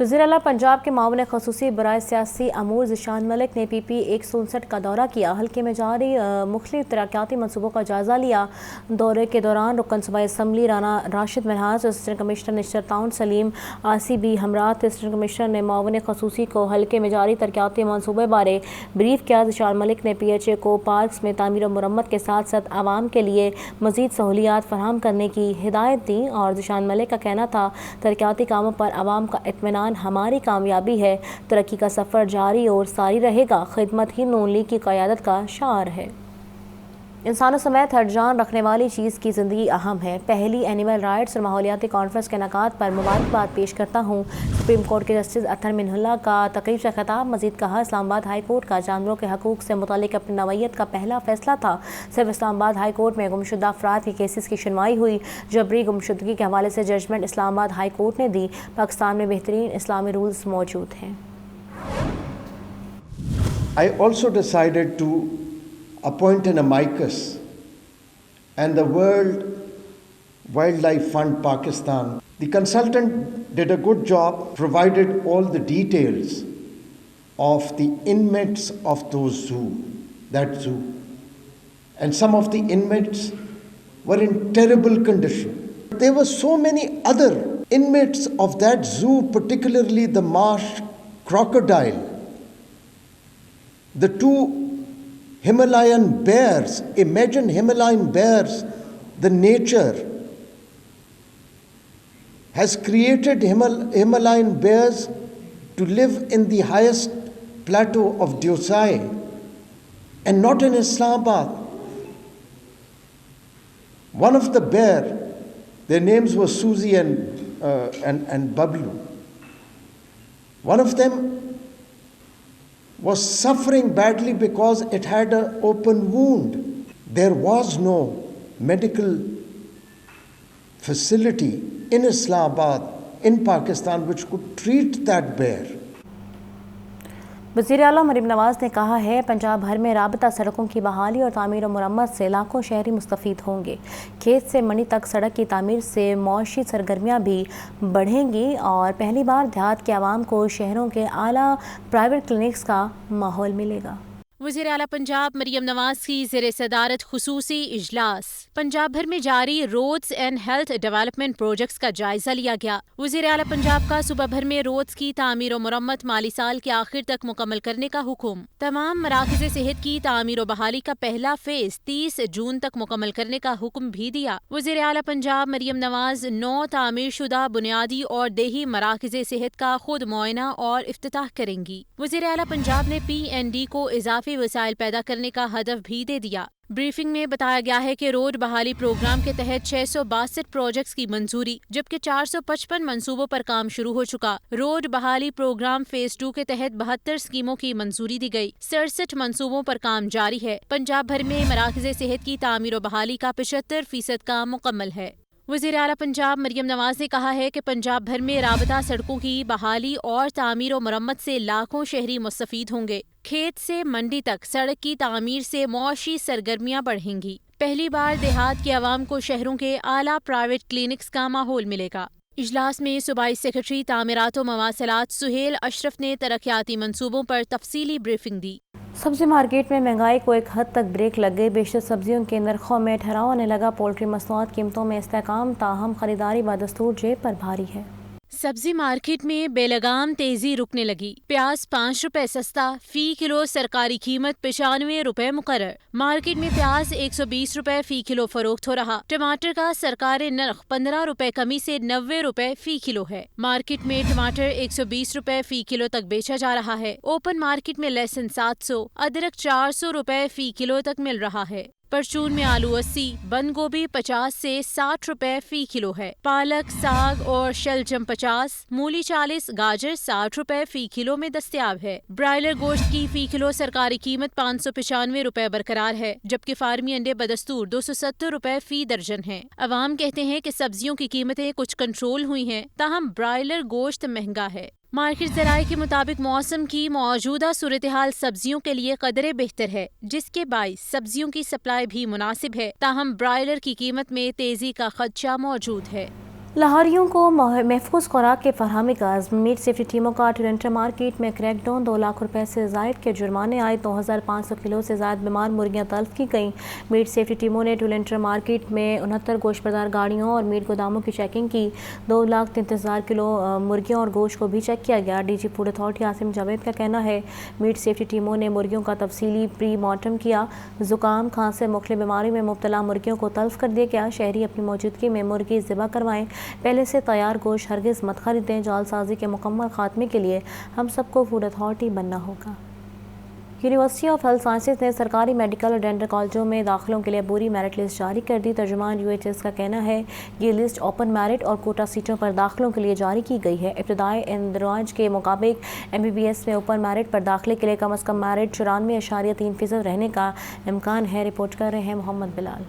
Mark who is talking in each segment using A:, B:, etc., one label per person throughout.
A: وزیر اعلیٰ پنجاب کے معاون خصوصی برائے سیاسی امور ذیشان ملک نے پی پی 159 کا دورہ کیا۔ حلقے میں جاری مختلف ترقیاتی منصوبوں کا جائزہ لیا۔ دورے کے دوران رکن صوبائی اسمبلی رانا راشد منہاج، اسسٹنٹ کمشنر نشتر ٹاؤن سلیم آسی بی ہمراہ اسسٹنٹ کمشنر نے معاون خصوصی کو حلقے میں جاری ترقیاتی منصوبے بارے بریف کیا۔ ذیشان ملک نے پی ایچ اے کو پارکس میں تعمیر و مرمت کے ساتھ ساتھ عوام کے لیے مزید سہولیات فراہم کرنے کی ہدایت دی، اور ذیشان ملک کا کہنا تھا ترقیاتی کاموں پر عوام کا اطمینان ہماری کامیابی ہے، ترقی کا سفر جاری اور ساری رہے گا، خدمت ہی نون لیگ کی قیادت کا شعار ہے۔ انسانوں سمیت ہر جان رکھنے والی چیز کی زندگی اہم ہے۔ پہلی اینیمل رائٹس اور ماحولیاتی کانفرنس کے انعقاد پر مبارکباد پیش کرتا ہوں۔ سپریم کورٹ کے جسٹس اطہر منہ اللہ کا تقریب سے خطاب۔ مزید کہا، اسلام آباد ہائی کورٹ کا جانوروں کے حقوق سے متعلق اپنی نوعیت کا پہلا فیصلہ تھا۔ صرف اسلام آباد ہائی کورٹ میں گمشدہ افراد کے کیسز کی سنوائی ہوئی۔ جبری گمشدگی کے حوالے سے ججمنٹ اسلام آباد ہائی کورٹ نے دی۔ پاکستان میں بہترین اسلامی رولز موجود ہیں۔
B: I also decided to appoint an amicus, and the World Wildlife Fund Pakistan. The consultant did a good job, provided all the details of the inmates of that zoo. And some of the inmates were in terrible condition. There were so many other inmates of that zoo, particularly the marsh crocodile, the 2 Himalayan bears. Imagine Himalayan bears. The nature has created Himalayan bears to live in the highest plateau of Deosai and not in Islamabad. One of the bear, their names were Susie and Bablu. One of them was suffering badly because it had an open wound. There was no medical facility in Islamabad, in Pakistan, which could treat that bear.
A: وزیر اعلیٰ مریم نواز نے کہا ہے، پنجاب بھر میں رابطہ سڑکوں کی بحالی اور تعمیر و مرمت سے لاکھوں شہری مستفید ہوں گے۔ کھیت سے منڈی تک سڑک کی تعمیر سے معاشی سرگرمیاں بھی بڑھیں گی اور پہلی بار دیہات کے عوام کو شہروں کے اعلیٰ پرائیویٹ کلینکس کا ماحول ملے گا۔
C: وزیر اعلیٰ پنجاب مریم نواز کی زیر صدارت خصوصی اجلاس۔ پنجاب بھر میں جاری roads and health development projects کا جائزہ لیا گیا۔ وزیر اعلیٰ پنجاب کا صوبہ بھر میں روڈز کی تعمیر و مرمت مالی سال کے آخر تک مکمل کرنے کا حکم۔ تمام مراکز صحت کی تعمیر و بحالی کا پہلا فیز 30 جون تک مکمل کرنے کا حکم بھی دیا۔ وزیر اعلیٰ پنجاب مریم نواز 9 تعمیر شدہ بنیادی اور دیہی مراکز صحت کا خود معائنہ اور افتتاح کریں گی۔ وزیر اعلیٰ پنجاب نے PND کو اضافی وسائل پیدا کرنے کا ہدف بھی دے دیا۔ بریفنگ میں بتایا گیا ہے کہ روڈ بحالی پروگرام کے تحت 662 پروجیکٹس کی منظوری جبکہ 455 منصوبوں پر کام شروع ہو چکا۔ روڈ بحالی پروگرام فیز 2 کے تحت 72 اسکیموں کی منظوری دی گئی۔ 67 منصوبوں پر کام جاری ہے۔ پنجاب بھر میں مراکز صحت کی تعمیر و بحالی کا 75% کام مکمل ہے۔ وزیر اعلیٰ پنجاب مریم نواز نے کہا ہے کہ پنجاب بھر میں رابطہ سڑکوں کی بحالی اور تعمیر و مرمت سے لاکھوں شہری مستفید ہوں گے۔ کھیت سے منڈی تک سڑک کی تعمیر سے معاشی سرگرمیاں بڑھیں گی۔ پہلی بار دیہات کے عوام کو شہروں کے اعلیٰ پرائیویٹ کلینکس کا ماحول ملے گا۔ اجلاس میں صوبائی سیکرٹری تعمیرات و مواصلات سہیل اشرف نے ترقیاتی منصوبوں پر تفصیلی بریفنگ دی۔
A: سبزی مارکیٹ میں مہنگائی کو ایک حد تک بریک لگ گئی۔ بیشتر سبزیوں کے نرخوں میں ٹھہراؤ آنے لگا۔ پولٹری مصنوعات قیمتوں میں استحکام، تاہم خریداری بدستور جیب پر بھاری ہے۔
C: سبزی مارکیٹ میں بے لگام تیزی رکنے لگی۔ پیاز 5 روپے سستا، فی کلو سرکاری قیمت 95 روپے مقرر۔ مارکیٹ میں پیاز 120 روپے فی کلو فروخت ہو رہا۔ ٹماٹر کا سرکاری نرخ 15 روپے کمی سے 90 روپے فی کلو ہے۔ مارکیٹ میں ٹماٹر 120 روپے فی کلو تک بیچا جا رہا ہے۔ اوپن مارکیٹ میں لہسن 700، ادرک 400 روپے فی کلو تک مل رہا ہے۔ پرچون میں آلو 80، بند گوبھی 50 سے 60 روپے فی کلو ہے۔ پالک، ساگ اور شلجم 50، مولی 40، گاجر 60 روپے فی کلو میں دستیاب ہے۔ برائلر گوشت کی فی کلو سرکاری قیمت 595 روپے برقرار ہے، جبکہ فارمی انڈے بدستور 270 روپے فی درجن ہیں۔ عوام کہتے ہیں کہ سبزیوں کی قیمتیں کچھ کنٹرول ہوئی ہیں، تاہم برائلر گوشت مہنگا ہے۔ مارکیٹ ذرائع کے مطابق موسم کی موجودہ صورتحال سبزیوں کے لیے قدرے بہتر ہے، جس کے باعث سبزیوں کی سپلائی بھی مناسب ہے، تاہم برائلر کی قیمت میں تیزی کا خدشہ موجود ہے۔
A: لاہوریوں کو محفوظ خوراک کی فراہمی کا عزم، میٹ سیفٹی ٹیموں کا ٹورنٹو مارکیٹ میں کریک ڈاؤن، 2 لاکھ روپے سے زائد کے جرمانے آئے، 2500 کلو سے زائد بیمار مرغیاں تلف کی گئیں۔ میٹ سیفٹی ٹیموں نے ٹورنٹو مارکیٹ میں 69 گوشت بردار گاڑیوں اور میٹ گوداموں کی چیکنگ کی، 2,33,000 کلو مرغیوں اور گوشت کو بھی چیک کیا گیا۔ D G food authority Asim Javed کا کہنا ہے میٹ سیفٹی ٹیموں نے مرغیوں کا تفصیلی پری مارٹم کیا، زکام، کھانسی مختلف بیماری میں مبتلا مرغیوں کو تلف کر دیا گیا۔ شہری اپنی موجودگی میں مرغی ذبح کروائیں، پہلے سے تیار گوشت ہرگز مت خریدیں۔ جعل سازی کے مکمل خاتمے کے لیے ہم سب کو فوڈ اتھارٹی بننا ہوگا۔ یونیورسٹی آف ہیلتھ سائنسز نے سرکاری میڈیکل اور ڈینٹل کالجوں میں داخلوں کے لیے عبوری میرٹ لسٹ جاری کر دی۔ ترجمان UHS کا کہنا ہے یہ لسٹ اوپن میرٹ اور کوٹا سیٹوں پر داخلوں کے لیے جاری کی گئی ہے۔ ابتدائی اندراج کے مطابق MBBS میں اوپن میرٹ پر داخلے کے لیے کم از کم میرٹ 94.3% رہنے کا امکان ہے۔ رپورٹ کر رہے ہیں محمد بلال۔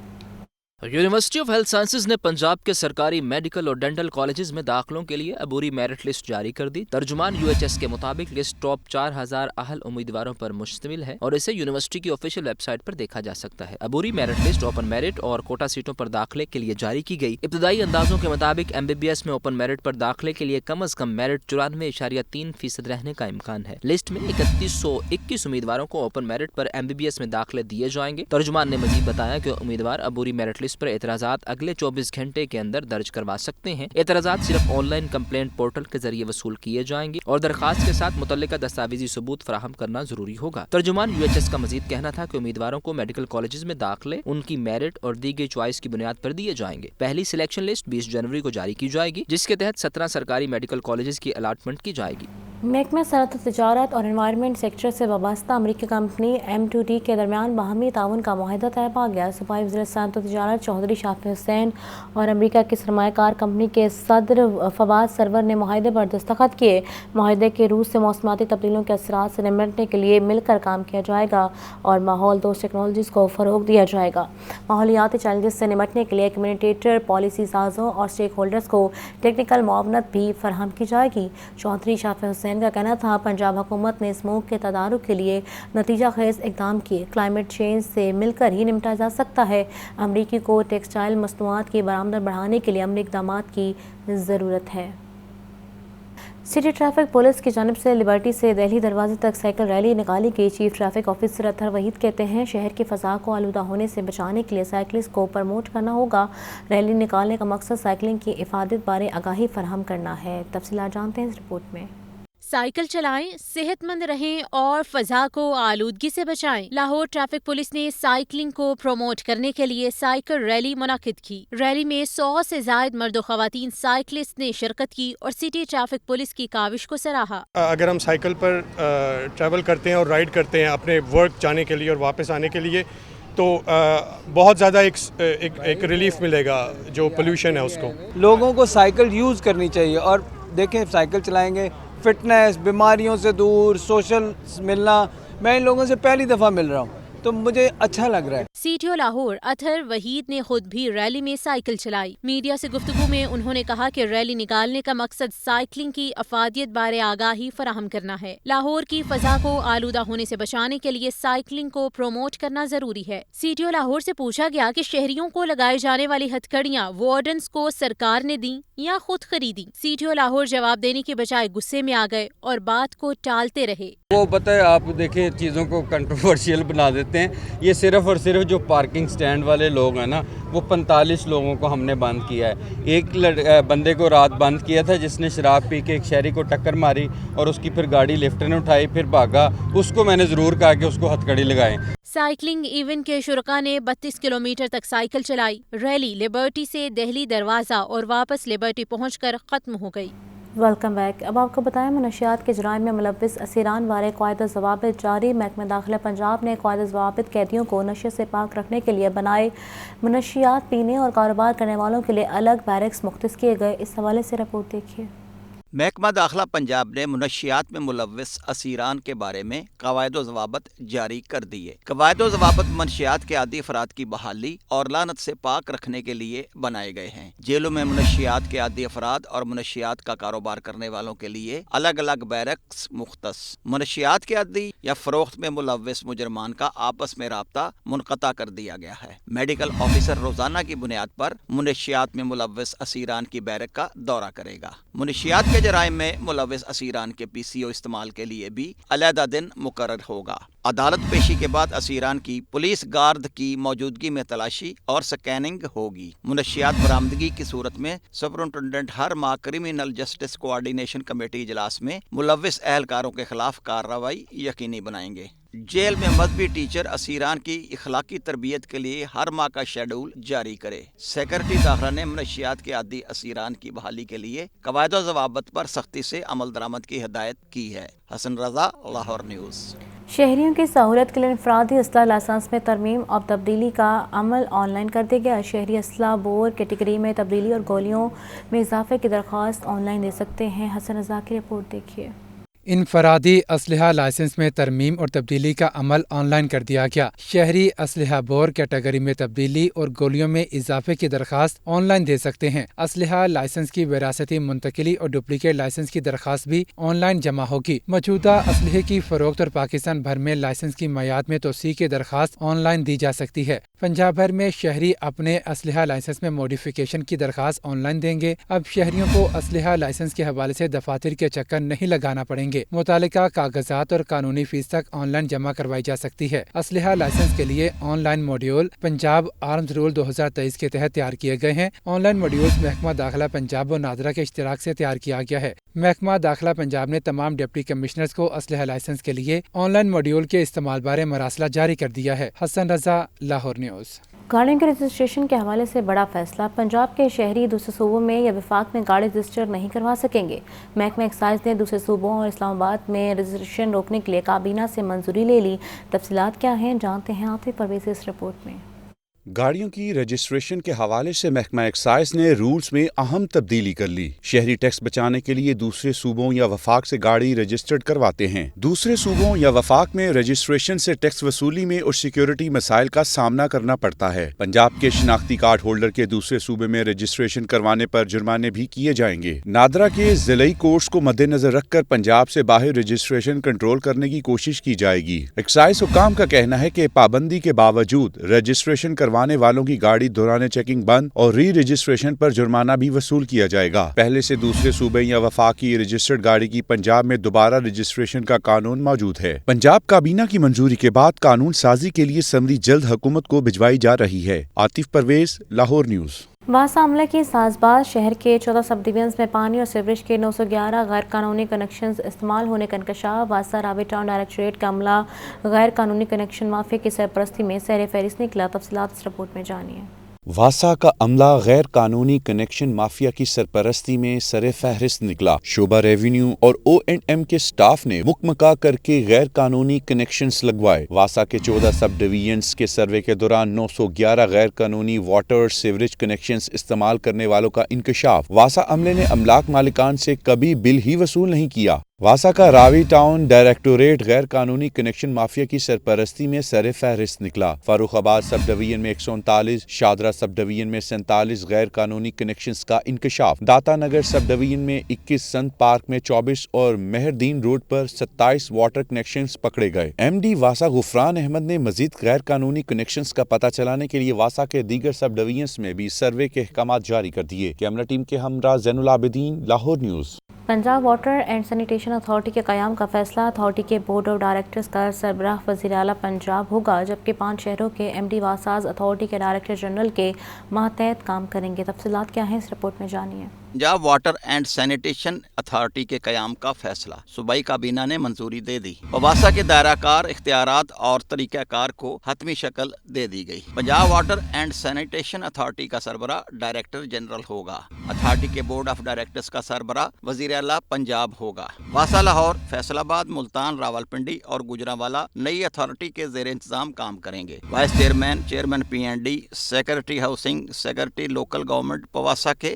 D: یونیورسٹی آف ہیلتھ سائنسز نے پنجاب کے سرکاری میڈیکل اور ڈینٹل کالجز میں داخلوں کے لیے عبوری میرٹ لسٹ جاری کر دی۔ ترجمان UHS کے مطابق لسٹ ٹاپ 4000 اہل امیدواروں پر مشتمل ہے اور اسے یونیورسٹی کی آفیشیل ویب سائٹ پر دیکھا جا سکتا ہے۔ عبوری میرٹ لسٹ اوپن میرٹ اور کوٹا سیٹوں پر داخلے کے لیے جاری کی گئی۔ ابتدائی اندازوں کے مطابق MBBS میں اوپن میرٹ پر داخلے کے لیے کم از کم میرٹ 94.3% رہنے کا امکان ہے۔ لسٹ میں 3121 امیدواروں کو اوپن میرٹ پر MBBS میں داخلے دیے جائیں گے۔ ترجمان نے مزید بتایا کہ امیدوار عبوری میرٹ لسٹ پر اعتراضات اگلے 24 گھنٹے کے اندر درج کروا سکتے ہیں۔ اعتراضات صرف آن لائن کمپلینٹ پورٹل کے ذریعے وصول کیے جائیں گے اور درخواست کے ساتھ متعلقہ دستاویزی ثبوت فراہم کرنا ضروری ہوگا۔ ترجمان UHS کا مزید کہنا تھا کہ امیدواروں کو میڈیکل کالجز میں داخلے ان کی میرٹ اور دی گئی چوائس کی بنیاد پر دیے جائیں گے۔ پہلی سلیکشن لسٹ 20 جنوری کو جاری کی جائے گی، جس کے تحت 17 سرکاری میڈیکل کالجز کی الاٹمنٹ کی جائے گی۔
A: محکمہ صنعت و تجارت اور انوائرمنٹ سیکٹر سے وابستہ امریکی کمپنی M2D کے درمیان باہمی تعاون کا معاہدہ طے پا گیا۔ صوبائی وزیر صنعت و تجارت چودھری شافی حسین اور امریکہ کی سرمایہ کار کمپنی کے صدر فواد سرور نے معاہدے پر دستخط کیے۔ معاہدے کے روس سے موسمیاتی تبدیلیوں کے اثرات سے نمٹنے کے لیے مل کر کام کیا جائے گا اور ماحول دوست ٹیکنالوجیز کو فروغ دیا جائے گا۔ ماحولیاتی چیلنجز سے نمٹنے کے لیے کمیونیکیٹر، پالیسی سازوں اور اسٹیک ہولڈرز کو ٹیکنیکل معاونت بھی فراہم کی جائے گی۔ چودھری شافی حسین کا کہنا تھا پنجاب حکومت نے اسموگ کے تدارک کے لیے نتیجہ خیز اقدام کیے۔ کلائمیٹ چینج سے مل کر ہی نمٹا جا سکتا ہے۔ امریکی کو ٹیکسٹائل مصنوعات کی برآمدات بڑھانے کے لیے عملی اقدامات کی ضرورت ہے۔ سٹی ٹریفک پولیس کی جانب سے لبرٹی سے دہلی دروازے تک سائیکل ریلی نکالی گئی۔ چیف ٹریفک آفیسر اطہر وحید کہتے ہیں شہر کی فضا کو آلودہ ہونے سے بچانے کے لیے سائیکلسٹ کو پروموٹ کرنا ہوگا۔ ریلی نکالنے کا مقصد سائیکلنگ کی افادت بارے آگاہی فراہم کرنا ہے۔ تفصیلات جانتے ہیں اس رپورٹ میں۔
C: سائیکل چلائیں، صحت مند رہیں اور فضا کو آلودگی سے بچائیں۔ لاہور ٹریفک پولیس نے سائیکلنگ کو پروموٹ کرنے کے لیے سائیکل ریلی منعقد کی۔ ریلی میں 100 سے زائد مرد و خواتین سائیکلسٹ نے شرکت کی اور سٹی ٹریفک پولیس کی کاوش کو سراہا۔
E: اگر ہم سائیکل پر ٹریول کرتے ہیں اور رائڈ کرتے ہیں اپنے ورک جانے کے لیے اور واپس آنے کے لیے تو بہت زیادہ ایک ریلیف ملے گا جو پولیوشن ہے اس کو۔
F: لوگوں کو سائیکل یوز کرنی چاہیے اور دیکھیں سائیکل چلائیں گے، فٹنس، بیماریوں سے دور، سوشل ملنا، میں ان لوگوں سے پہلی دفعہ مل رہا ہوں تو مجھے اچھا لگ رہا ہے۔
C: CTO لاہور اطہر وحید نے خود بھی ریلی میں سائیکل چلائی۔ میڈیا سے گفتگو میں انہوں نے کہا کہ ریلی نکالنے کا مقصد سائیکلنگ کی افادیت بارے آگاہی فراہم کرنا ہے۔ لاہور کی فضا کو آلودہ ہونے سے بچانے کے لیے سائیکلنگ کو پروموٹ کرنا ضروری ہے۔ CTO لاہور سے پوچھا گیا کہ شہریوں کو لگائے جانے والی ہتھ کڑیاں وارڈنز کو سرکار نے دیں یا خود خریدی۔ CTO لاہور جواب دینے کے بجائے غصے میں آ گئے اور بات کو ٹالتے رہے۔
G: وہ بتائے آپ دیکھیں چیزوں کو کنٹروورشیل بنا دیتے ہیں۔ یہ صرف اور صرف جو پارکنگ سٹینڈ والے لوگ ہیں نا، وہ 45 لوگوں کو ہم نے بند کیا ہے۔ ایک بندے کو رات بند کیا تھا جس نے شراب پی کے ایک شہری کو ٹکر ماری اور اس کی پھر گاڑی لفٹ نے اٹھائی، پھر بھاگا۔ اس کو میں نے ضرور کہا کہ اس کو ہتھ کڑی لگائیں۔
C: سائیکلنگ ایونٹ کے شرکاء نے 32 کلومیٹر تک سائیکل چلائی۔ ریلی لبرٹی سے دہلی دروازہ اور واپس لبرٹی پہنچ کر ختم ہو گئی۔
A: Welcome back. اب آپ کو بتائیں منشیات کے جرائم میں ملوث اسیران بارے قواعد و ضوابط جاری۔ محکمہ داخلہ پنجاب نے قواعد و ضوابط قیدیوں کو نشے سے پاک رکھنے کے لیے بنائے۔ منشیات پینے اور کاروبار کرنے والوں کے لیے الگ بیرکس مختص کیے گئے۔ اس حوالے سے رپورٹ دیکھیے۔
H: محکمہ داخلہ پنجاب نے منشیات میں ملوث اسیران کے بارے میں قواعد و ضوابط جاری کر دیے۔ قواعد و ضوابط منشیات کے عادی افراد کی بحالی اور لعنت سے پاک رکھنے کے لیے بنائے گئے ہیں۔ جیلوں میں منشیات کے عادی افراد اور منشیات کا کاروبار کرنے والوں کے لیے الگ الگ بیرکس مختص۔ منشیات کے عادی یا فروخت میں ملوث مجرمان کا آپس میں رابطہ منقطع کر دیا گیا ہے۔ میڈیکل آفیسر روزانہ کی بنیاد پر منشیات میں ملوث اسیران کی بیرک کا دورہ کرے گا۔ منشیات کے جرائم میں ملوث اسیران کے PCO استعمال کے لیے بھی علیحدہ دن مقرر ہوگا۔ عدالت پیشی کے بعد اسیران کی پولیس گارد کی موجودگی میں تلاشی اور سکیننگ ہوگی۔ منشیات برآمدگی کی صورت میں سپرنٹنڈنٹ ہر ماہ کرمنل جسٹس کوآرڈینیشن کمیٹی اجلاس میں ملوث اہلکاروں کے خلاف کارروائی یقینی بنائیں گے۔ جیل میں مذہبی ٹیچر اسیران کی اخلاقی تربیت کے لیے ہر ماہ کا شیڈول جاری کرے۔ سیکرٹری داخلہ نے منشیات کے عادی اسیران کی بحالی کے لیے قواعد و ضوابط پر سختی سے عمل درآمد کی ہدایت کی ہے۔ حسن رضا، لاہور نیوز۔
A: شہریوں کی سہولت کے لیے انفرادی اسلحہ لائسنس میں ترمیم اور تبدیلی کا عمل آن لائن کر دیا گیا۔ شہری اسلحہ بور کیٹیگری میں تبدیلی اور گولیوں میں اضافے کی درخواست آن لائن دے سکتے ہیں۔ حسن رضا کی رپورٹ دیکھیے۔
I: انفرادی اسلحہ لائسنس میں ترمیم اور تبدیلی کا عمل آن لائن کر دیا گیا۔ شہری اسلحہ بور کیٹیگری میں تبدیلی اور گولیوں میں اضافے کی درخواست آن لائن دے سکتے ہیں۔ اسلحہ لائسنس کی وراثتی منتقلی اور ڈپلیکیٹ لائسنس کی درخواست بھی آن لائن جمع ہوگی۔ موجودہ اسلحے کی فروخت اور پاکستان بھر میں لائسنس کی میعاد میں توسیع کی درخواست آن لائن دی جا سکتی ہے۔ پنجاب بھر میں شہری اپنے اسلحہ لائسنس میں موڈیفیکیشن کی درخواست آن لائن دیں گے۔ اب شہریوں کو اسلحہ لائسنس کے حوالے سے دفاتر کے چکر نہیں لگانا پڑیں گے۔ متعلقہ کاغذات اور قانونی فیس تک آن لائن جمع کروائی جا سکتی ہے۔ اسلحہ لائسنس کے لیے online module Punjab arms rule 2023 کے تحت تیار کیے گئے ہیں۔ آن لائن موڈیولز محکمہ داخلہ پنجاب و نادرا کے اشتراک سے تیار کیا گیا ہے۔ محکمہ داخلہ پنجاب نے تمام ڈپٹی کمشنرز کو اسلحہ لائسنس کے لیے آن لائن موڈیول کے استعمال بارے مراسلہ جاری کر دیا ہے۔ حسن رضا، لاہور نیوز۔
A: گاڑیوں کے رجسٹریشن کے حوالے سے بڑا فیصلہ۔ پنجاب کے شہری دوسرے صوبوں میں یا وفاق میں گاڑی رجسٹر نہیں کروا سکیں گے۔ محکمہ ایکسائز نے دوسرے صوبوں اور اسلام آباد میں رجسٹریشن روکنے کے لیے کابینہ سے منظوری لے لی۔ تفصیلات کیا ہیں، جانتے ہیں عاطف پرویز اس رپورٹ میں۔
J: گاڑیوں کی رجسٹریشن کے حوالے سے محکمہ ایکسائز نے رولز میں اہم تبدیلی کر لی۔ شہری ٹیکس بچانے کے لیے دوسرے صوبوں یا وفاق سے گاڑی رجسٹرڈ کرواتے ہیں۔ دوسرے صوبوں یا وفاق میں رجسٹریشن سے ٹیکس وصولی میں اور سیکیورٹی مسائل کا سامنا کرنا پڑتا ہے۔ پنجاب کے شناختی کارڈ ہولڈر کے دوسرے صوبے میں رجسٹریشن کروانے پر جرمانے بھی کیے جائیں گے۔ نادرا کے ضلعی کورٹس کو مد نظر رکھ کر پنجاب سے باہر رجسٹریشن کنٹرول کرنے کی کوشش کی جائے گی۔ ایکسائز حکام کا کہنا ہے کہ پابندی کے باوجود رجسٹریشن کروانے والوں کی گاڑی دوران چیکنگ بند اور ری رجسٹریشن پر جرمانہ بھی وصول کیا جائے گا۔ پہلے سے دوسرے صوبے یا وفاق کی رجسٹرڈ گاڑی کی پنجاب میں دوبارہ رجسٹریشن کا قانون موجود ہے۔ پنجاب کابینہ کی منظوری کے بعد قانون سازی کے لیے سمری جلد حکومت کو بھجوائی جا رہی ہے۔ عاطف پرویز، لاہور نیوز۔
A: واسا عملے کی سازباز شہر کے 14 سب ڈویژنز میں پانی اور سیوریج کے 911 غیر قانونی کنیکشنز استعمال ہونے کا انکشاف۔ واسا راوی ٹاؤن ڈائریکٹوریٹ کا عملہ غیر قانونی کنیکشن مافیا کی سرپرستی میں سیر فہرست نکلا۔ تفصیلات اس رپورٹ میں جانیے۔
J: واسا کا عملہ غیر قانونی کنیکشن مافیا کی سرپرستی میں سر فہرست نکلا۔ شعبہ ریونیو اور O&M کے سٹاف نے مکمکا کر کے غیر قانونی کنیکشنز لگوائے۔ واسا کے 14 سب ڈویژنز کے سروے کے دوران 911 غیر قانونی واٹر سیوریج کنیکشنز استعمال کرنے والوں کا انکشاف۔ واسا عملے نے املاک مالکان سے کبھی بل ہی وصول نہیں کیا۔ واسا کا راوی ٹاؤن ڈائریکٹوریٹ غیر قانونی کنیکشن مافیا کی سرپرستی میں سر فہرست نکلا۔ فاروق آباد سب ڈویژن میں 139، شادرہ سب ڈویژن میں 47 غیر قانونی کنیکشنز کا انکشاف۔ داتا نگر سب ڈویژن میں 21، سنت پارک میں 24 اور مہردین روڈ پر 27 واٹر کنیکشنز پکڑے گئے۔ MD واسا غفران احمد نے مزید غیر قانونی کنیکشنز کا پتہ چلانے کے لیے واسا کے دیگر سب ڈویژنز میں بھی سروے کے احکامات جاری کر دیے۔ کیمرہ ٹیم کے ہمراہ Zain al-Abidin, Lahore news.
A: Punjab water and sanitation authority کے قیام کا فیصلہ۔ اتھارٹی کے بورڈ آف ڈائریکٹرز کا سربراہ وزیر اعلیٰ پنجاب ہوگا، جبکہ 5 شہروں کے MD واساز اتھارٹی کے ڈائریکٹر جنرل کے ماتحت کام کریں گے۔ تفصیلات کیا ہیں اس رپورٹ میں جانیے۔
H: Punjab water and sanitation authority کے قیام کا فیصلہ صوبائی کابینہ نے منظوری دے دی۔ واسا کے دائرہ کار، اختیارات اور طریقہ کار کو حتمی شکل دے دی گئی۔ Punjab water and sanitation authority کا سربراہ ڈائریکٹر جنرل ہوگا۔ اتھارٹی کے بورڈ آف ڈائریکٹرز کا سربراہ وزیر اعلیٰ پنجاب ہوگا۔ واسا، لاہور، فیصل آباد، ملتان، راولپنڈی اور گوجرانوالہ نئی اتھارٹی کے زیر انتظام کام کریں گے۔ Vice chairman, chairman PND، secretary housing, secretary local government پواسا کے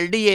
H: LDA